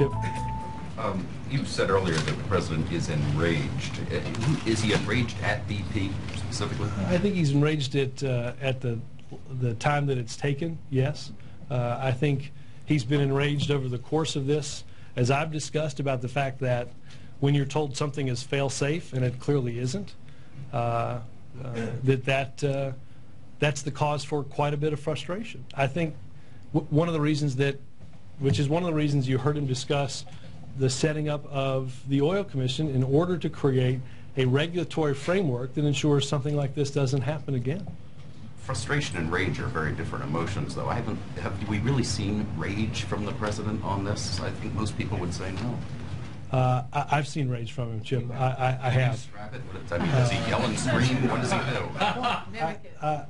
Chip. You said earlier that the president is enraged. Is he enraged at BP specifically? I think he's enraged at the time that it's taken, yes. I think he's been enraged over the course of this, as I've discussed, about the fact that when you're told something is fail-safe, and it clearly isn't, that's the cause for quite a bit of frustration. I think one of the reasons which is one of the reasons you heard him discuss the setting up of the Oil Commission in order to create a regulatory framework that ensures something like this doesn't happen again. Frustration and rage are very different emotions, though. Have we really seen rage from the president on this? I think most people would say no. I've seen rage from him, Chip. I have. Describe it? I mean, does he yell and scream? What does he do?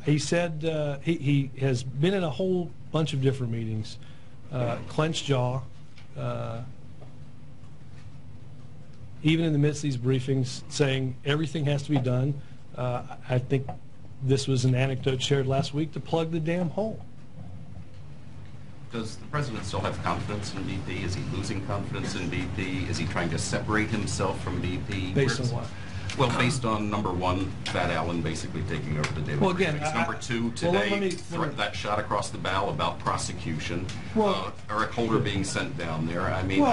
He said he has been in a whole bunch of different meetings, clenched jaw, even in the midst of these briefings, saying everything has to be done. I think this was an anecdote shared last week to plug the damn hole. Does the president still have confidence in BP? Is he losing confidence in BP? Is he trying to separate himself from BP? Based on what? Well, based on, number one, Fat Allen basically taking over the daily briefings. Number two, today, that shot across the bow about prosecution, Eric Holder being sent down there. I mean,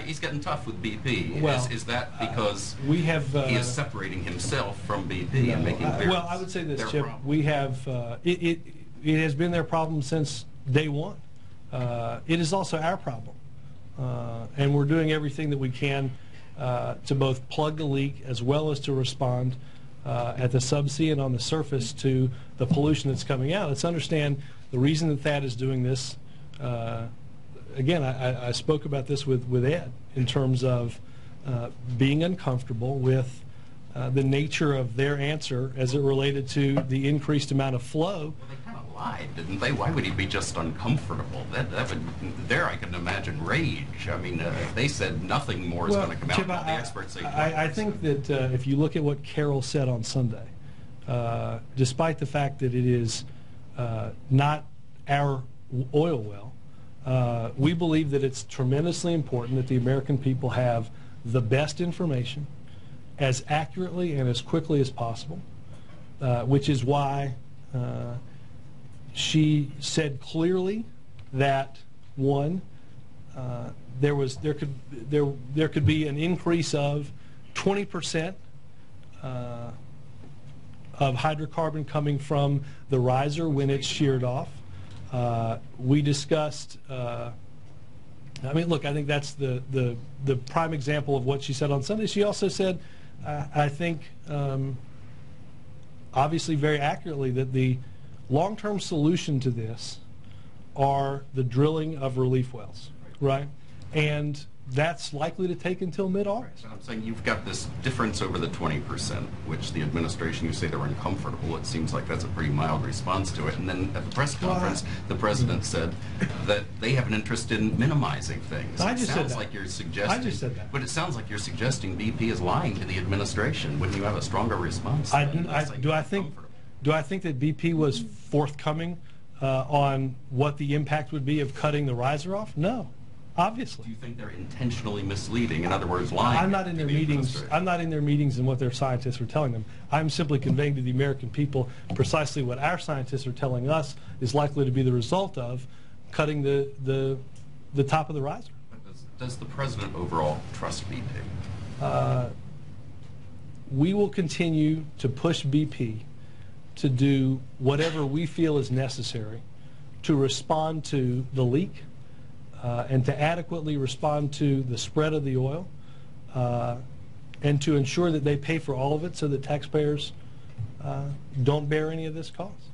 he's getting tough with BP. Well, is that because he is separating himself from BP and making clear? Well, I would say this, Chip. We have it has been their problem since day one. It is also our problem, and we're doing everything that we can to both plug the leak as well as to respond at the subsea and on the surface to the pollution that's coming out. Let's understand the reason that Thad is doing this. Again, I spoke about this with Ed in terms of being uncomfortable with the nature of their answer as it related to the increased amount of flow. Well, they kind of lied, didn't they? Why would he be just uncomfortable? There I can imagine rage. I mean, if they said nothing more is going to come out, Chip, all the experts say. I think that if you look at what Carroll said on Sunday, despite the fact that it is not our oil well, we believe that it's tremendously important that the American people have the best information as accurately and as quickly as possible, which is why she said clearly that one, there could be an increase of 20% of hydrocarbon coming from the riser when it's sheared off. We discussed. I mean, look, I think that's the prime example of what she said on Sunday. She also said, I think, obviously very accurately, that the long-term solution to this are the drilling of relief wells, right? And that's likely to take until mid-August. Right, so I'm saying you've got this difference over the 20%, which the administration, you say they're uncomfortable. It seems like that's a pretty mild response to it. And then at the press conference, the president said that they have an interest in minimizing things. I just said that. Like you're suggesting, I just said that. But it sounds like you're suggesting BP is lying to the administration. Wouldn't you have a stronger response? Do I think that BP was forthcoming on what the impact would be of cutting the riser off? No. Obviously. Do you think they're intentionally misleading? In other words, lying? I'm not in their meetings. I'm not in their meetings and what their scientists are telling them. I'm simply conveying to the American people precisely what our scientists are telling us is likely to be the result of cutting the top of the riser. Does the president overall trust BP? We will continue to push BP to do whatever we feel is necessary to respond to the leak. And to adequately respond to the spread of the oil, and to ensure that they pay for all of it so that taxpayers don't bear any of this cost.